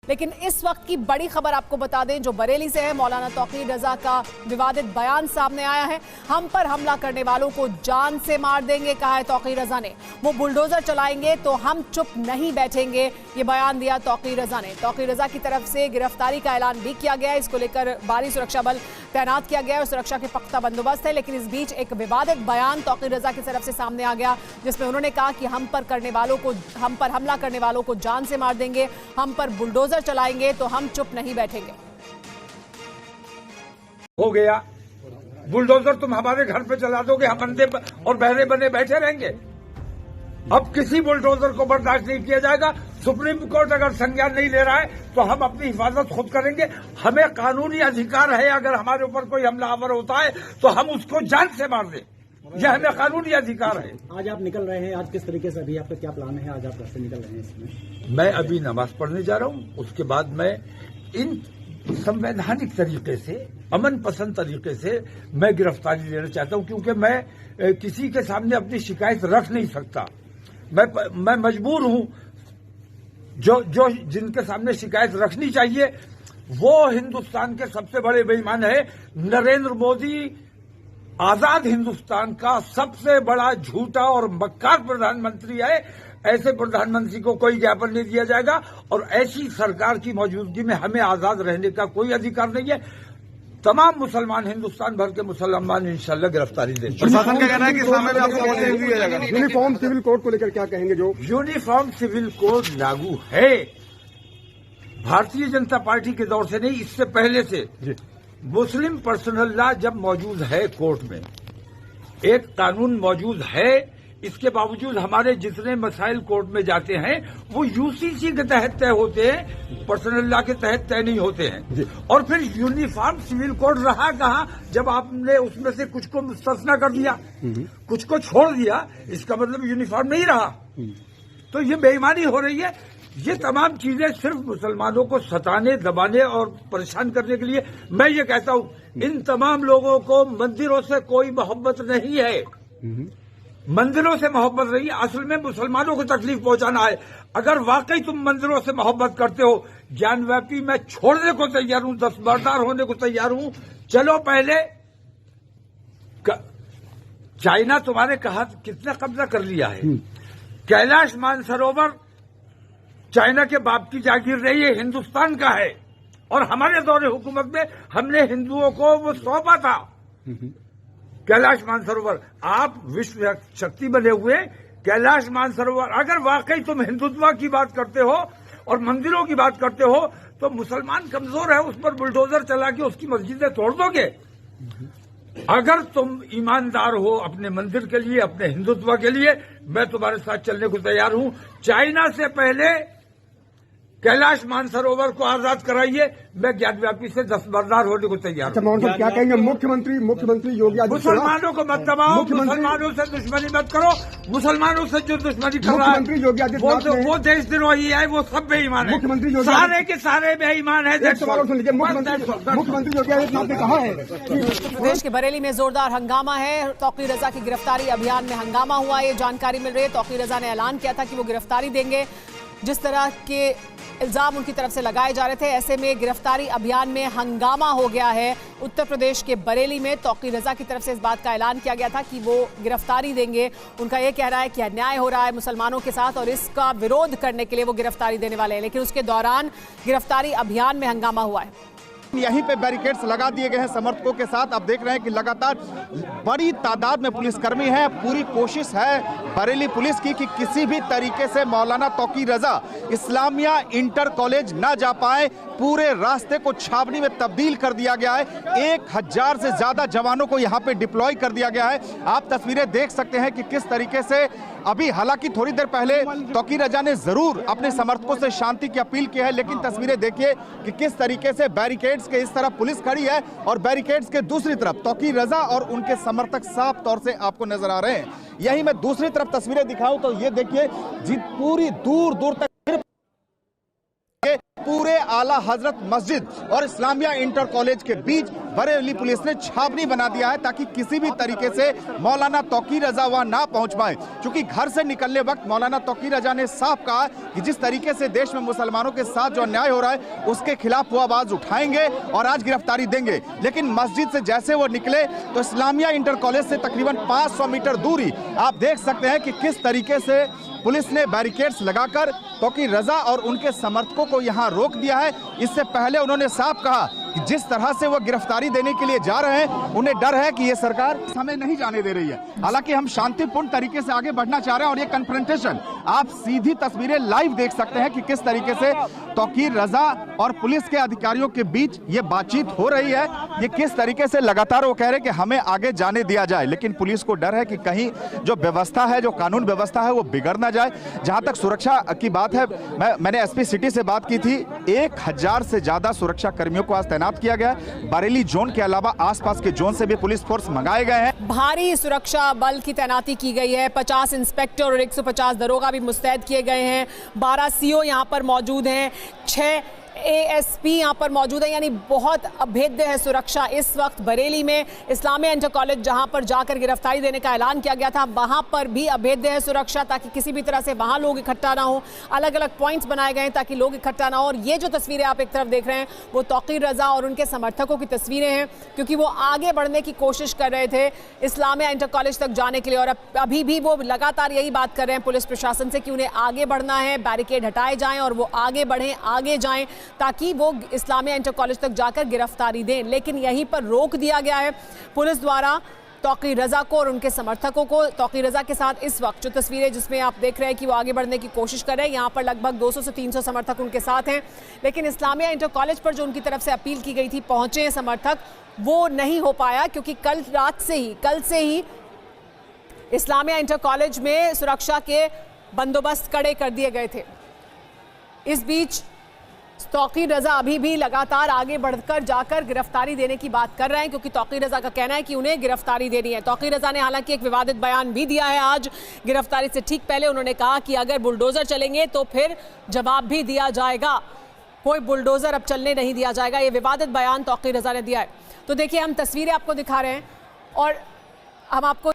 लेकिन इस वक्त की बड़ी खबर आपको बता दें जो बरेली से है। मौलाना तौकीर रजा का विवादित बयान सामने आया है। हम पर हमला करने वालों को जान से मार देंगे, कहा है तौकीर रजा ने। वो बुलडोजर चलाएंगे तो हम चुप नहीं बैठेंगे, ये बयान दिया तौकीर रजा ने। तौकीर रजा की तरफ से गिरफ्तारी का ऐलान भी किया गया है। इसको लेकर भारी सुरक्षा बल तैनात किया गया है और सुरक्षा के पुख्ता बंदोबस्त है। लेकिन इस बीच एक विवादित बयान तौकीर रजा की तरफ से सामने आ गया, जिसमें उन्होंने कहा कि हम पर हमला करने वालों को जान से मार देंगे, हम पर बुलडोजर चलाएंगे तो हम चुप नहीं बैठेंगे। हो गया बुलडोजर, तुम हमारे घर पे चला दोगे, हम अंधे और बहरे बने बैठे रहेंगे। अब किसी बुलडोजर को बर्दाश्त नहीं किया जाएगा। सुप्रीम कोर्ट अगर संज्ञान नहीं ले रहा है तो हम अपनी हिफाजत खुद करेंगे। हमें कानूनी अधिकार है, अगर हमारे ऊपर कोई हमलावर होता है तो हम उसको जान से मार दें, यह हमें कानूनी अधिकार है। आज आप निकल रहे हैं, आज किस तरीके से, अभी आपका क्या प्लान है? आज आप कैसे निकल रहे हैं इसमें? मैं अभी नमाज पढ़ने जा रहा हूं, उसके बाद मैं इन संवैधानिक तरीके से, अमन पसंद तरीके से मैं गिरफ्तारी लेना चाहता हूं, क्योंकि मैं किसी के सामने अपनी शिकायत रख नहीं सकता। मैं मजबूर हूं। जो जिनके सामने शिकायत रखनी चाहिए वो हिंदुस्तान के सबसे बड़े बेईमान है। नरेंद्र मोदी आजाद हिंदुस्तान का सबसे बड़ा झूठा और मक्कार प्रधानमंत्री है। ऐसे प्रधानमंत्री को कोई ज्ञापन नहीं दिया जाएगा और ऐसी सरकार की मौजूदगी में हमें आजाद रहने का कोई अधिकार नहीं है। तमाम मुसलमान, हिंदुस्तान भर के मुसलमान इंशाल्लाह गिरफ्तारी देंगे। प्रशासन का कहना है कि सामने में आपको पहुंचे नहीं दिया जाएगा। यूनिफॉर्म सिविल कोड को लेकर क्या कहेंगे? जो यूनिफॉर्म सिविल कोड लागू है, भारतीय जनता पार्टी के दौर से नहीं, इससे पहले से मुस्लिम पर्सनल लॉ जब मौजूद है, कोर्ट में एक कानून मौजूद है, इसके बावजूद हमारे जितने मसाइल कोर्ट में जाते हैं वो यूसीसी के तहत तय होते हैं, पर्सनल लॉ के तहत तय नहीं होते हैं। और फिर यूनिफॉर्म सिविल कोड रहा कहाँ जब आपने उसमें से कुछ को मुस्तस्ना कर दिया, कुछ को छोड़ दिया, इसका मतलब यूनिफॉर्म नहीं रहा। तो ये बेईमानी हो रही है। ये तमाम चीजें सिर्फ मुसलमानों को सताने, दबाने और परेशान करने के लिए। मैं ये कहता हूं, इन तमाम लोगों को मंदिरों से कोई मोहब्बत नहीं है, मंदिरों से मोहब्बत नहीं है। असल में मुसलमानों को तकलीफ पहुंचाना है। अगर वाकई तुम मंदिरों से मोहब्बत करते हो, ज्ञानव्यापी मैं छोड़ने को तैयार हूं, दस्तबरदार होने को तैयार हूं। चलो पहले चाइना तुम्हारे कहा कितना कब्जा कर लिया है। कैलाश मानसरोवर चाइना के बाप की जागीर रही है, हिंदुस्तान का है। और हमारे दौरे हुकूमत में हमने हिंदुओं को वो सौंपा था, कैलाश मानसरोवर। आप विश्व शक्ति बने हुए कैलाश मानसरोवर, अगर वाकई तुम हिंदुत्व की बात करते हो और मंदिरों की बात करते हो तो मुसलमान कमजोर है, उस पर बुलडोजर चला के उसकी मस्जिदें तोड़ दोगे। अगर तुम ईमानदार हो अपने मंदिर के लिए, अपने हिंदुत्व के लिए, मैं तुम्हारे साथ चलने को तैयार हूं। चाइना से पहले कैलाश मानसरोवर को आजाद कराइए, मैं ज्ञानव्यापी से दस्तबरदार होने को तैयार हूं। मोहन साहब क्या कहेंगे? मुख्यमंत्री योगी आदित्यनाथ, मुसलमानों को मत दबाओ, मुसलमानों से दुश्मनी मत करो। मुसलमानों से जो दुश्मनी कर रहा है योगी आदित्यनाथ वो देशद्रोही है, वो सब बेईमान है। मुख्यमंत्री सारे के सारे बेईमान है। मुख्यमंत्री योगी आदित्यनाथ ने कहा है प्रदेश के बरेली में जोरदार हंगामा है। तौकीर रजा की गिरफ्तारी अभियान में हंगामा हुआ, ये जानकारी मिल रही है। तौकीर रजा ने ऐलान किया था कि वो गिरफ्तारी देंगे। जिस तरह के इल्जाम उनकी तरफ से लगाए जा रहे थे, ऐसे में गिरफ्तारी अभियान में हंगामा हो गया है। उत्तर प्रदेश के बरेली में तौकीर रजा की तरफ से इस बात का ऐलान किया गया था कि वो गिरफ्तारी देंगे। उनका यह कहना है कि अन्याय हो रहा है मुसलमानों के साथ और इसका विरोध करने के लिए वो गिरफ्तारी देने वाले हैं। लेकिन उसके दौरान गिरफ्तारी अभियान में हंगामा हुआ है। यहीं पे बैरिकेड्स लगा दिए गए हैं समर्थकों के साथ। आप देख रहे हैं कि लगातार बड़ी तादाद में पुलिसकर्मी हैं। पूरी कोशिश है बरेली पुलिस की कि किसी भी तरीके से मौलाना तौकीर रजा इस्लामिया इंटर कॉलेज ना जा पाए। पूरे रास्ते को छावनी में तब्दील कर दिया गया है। 1000 से ज्यादा जवानों को यहाँ पे डिप्लॉय कर दिया गया है। आप तस्वीरें देख सकते हैं कि किस तरीके से अभी, हालांकि थोड़ी देर पहले तौकीर रजा ने जरूर अपने समर्थकों से शांति की अपील की है, लेकिन तस्वीरें देखिए कि किस तरीके से बैरिकेड्स के इस तरफ पुलिस खड़ी है और बैरिकेड्स के दूसरी तरफ तौकीर रजा और उनके समर्थक साफ तौर से आपको नजर आ रहे हैं। यही मैं दूसरी तरफ तस्वीरें दिखाऊं तो ये देखिए, पूरी दूर दूर तक पूरे आला हजरत मस्जिद और इस्लामिया इंटर कॉलेज के बीच बरेली पुलिस ने छावनी बना दिया है ताकि किसी भी तरीके से मौलाना तौकीर रजा वहां ना पहुंच पाए। क्योंकि घर से निकलने वक्त मौलाना तौकीर रजा ने साफ कहा कि जिस तरीके से देश में मुसलमानों के साथ जो अन्याय हो रहा है उसके खिलाफ वो आवाज उठाएंगे और आज गिरफ्तारी देंगे। लेकिन मस्जिद से जैसे वो निकले तो इस्लामिया इंटर कॉलेज से तकरीबन 500 मीटर दूरी आप देख सकते हैं कि किस तरीके से पुलिस ने बैरिकेड्स लगाकर तौकीर रजा और उनके समर्थकों को यहां रोक दिया है। इससे पहले उन्होंने साफ कहा कि जिस तरह से वो गिरफ्तारी देने के लिए जा रहे हैं उन्हें डर है कि ये सरकार हमें नहीं जाने दे रही है। हालांकि हम शांतिपूर्ण तरीके से आगे बढ़ना चाह रहे हैं और ये कन्फ्रंटेशन आप सीधी तस्वीरें लाइव देख सकते हैं कि किस तरीके से तौकीर रजा और पुलिस के अधिकारियों के बीच ये बातचीत हो रही है। ये किस तरीके से लगातार वो कह रहे हैं कि हमें आगे जाने दिया जाए, लेकिन पुलिस को डर है कि कहीं जो व्यवस्था है, जो कानून व्यवस्था है वो बिगड़ ना जाए। जहां तक सुरक्षा की बात है, मैंने एसपी सिटी से बात की थी, 1000 से ज्यादा सुरक्षा कर्मियों को आज तैनात किया गया है। बरेली जोन के अलावा आसपास के जोन से भी पुलिस फोर्स मंगाए गए हैं। भारी सुरक्षा बल की तैनाती की गई है। 50 इंस्पेक्टर और 150 दरोगा भी मुस्तैद किए गए हैं। 12 सीओ यहां पर मौजूद हैं, 6 एएसपी यहां पर मौजूद है। यानी बहुत अभेद्य है सुरक्षा इस वक्त बरेली में। इस्लामिया इंटर कॉलेज जहां पर जाकर गिरफ्तारी देने का ऐलान किया गया था वहां पर भी अभेद्य है सुरक्षा, ताकि किसी भी तरह से वहां लोग इकट्ठा ना हो। अलग अलग पॉइंट्स बनाए गए हैं ताकि लोग इकट्ठा ना हो। और ये जो तस्वीरें आप एक तरफ देख रहे हैं वो तौकीर रजा और उनके समर्थकों की तस्वीरें हैं, क्योंकि वो आगे बढ़ने की कोशिश कर रहे थे इस्लामिया इंटर कॉलेज तक जाने के लिए। और अभी भी वो लगातार यही बात कर रहे हैं पुलिस प्रशासन से कि उन्हें आगे बढ़ना है, बैरिकेड हटाए जाएं और वो आगे बढ़ें, आगे जाएं ताकि वो इस्लामिया इंटर कॉलेज तक जाकर गिरफ्तारी दें। लेकिन यहीं पर रोक दिया गया है पुलिस द्वारा तौकीर रजा को और उनके समर्थकों को। तौकीर रजा के साथ इस वक्त जो तस्वीरें जिसमें आप देख रहे हैं कि वो आगे बढ़ने की कोशिश कर रहे हैं, यहाँ पर लगभग 200 से 300 समर्थक उनके साथ हैं। लेकिन इस्लामिया इंटर कॉलेज पर जो उनकी तरफ से अपील की गई थी पहुंचे हैं समर्थक, वो नहीं हो पाया, क्योंकि कल से ही इस्लामिया इंटर कॉलेज में सुरक्षा के बंदोबस्त कड़े कर दिए गए थे। इस बीच तौकीर रजा अभी भी लगातार आगे बढ़कर जाकर गिरफ्तारी देने की बात कर रहे हैं, क्योंकि तौकीर रजा का कहना है कि उन्हें गिरफ्तारी देनी है। तौकीर रजा ने हालांकि एक विवादित बयान भी दिया है आज गिरफ्तारी से ठीक पहले। उन्होंने कहा कि अगर बुलडोजर चलेंगे तो फिर जवाब भी दिया जाएगा, कोई बुलडोजर अब चलने नहीं दिया जाएगा। ये विवादित बयान तौकीर रजा ने दिया है। तो देखिए हम तस्वीरें आपको दिखा रहे हैं और हम आपको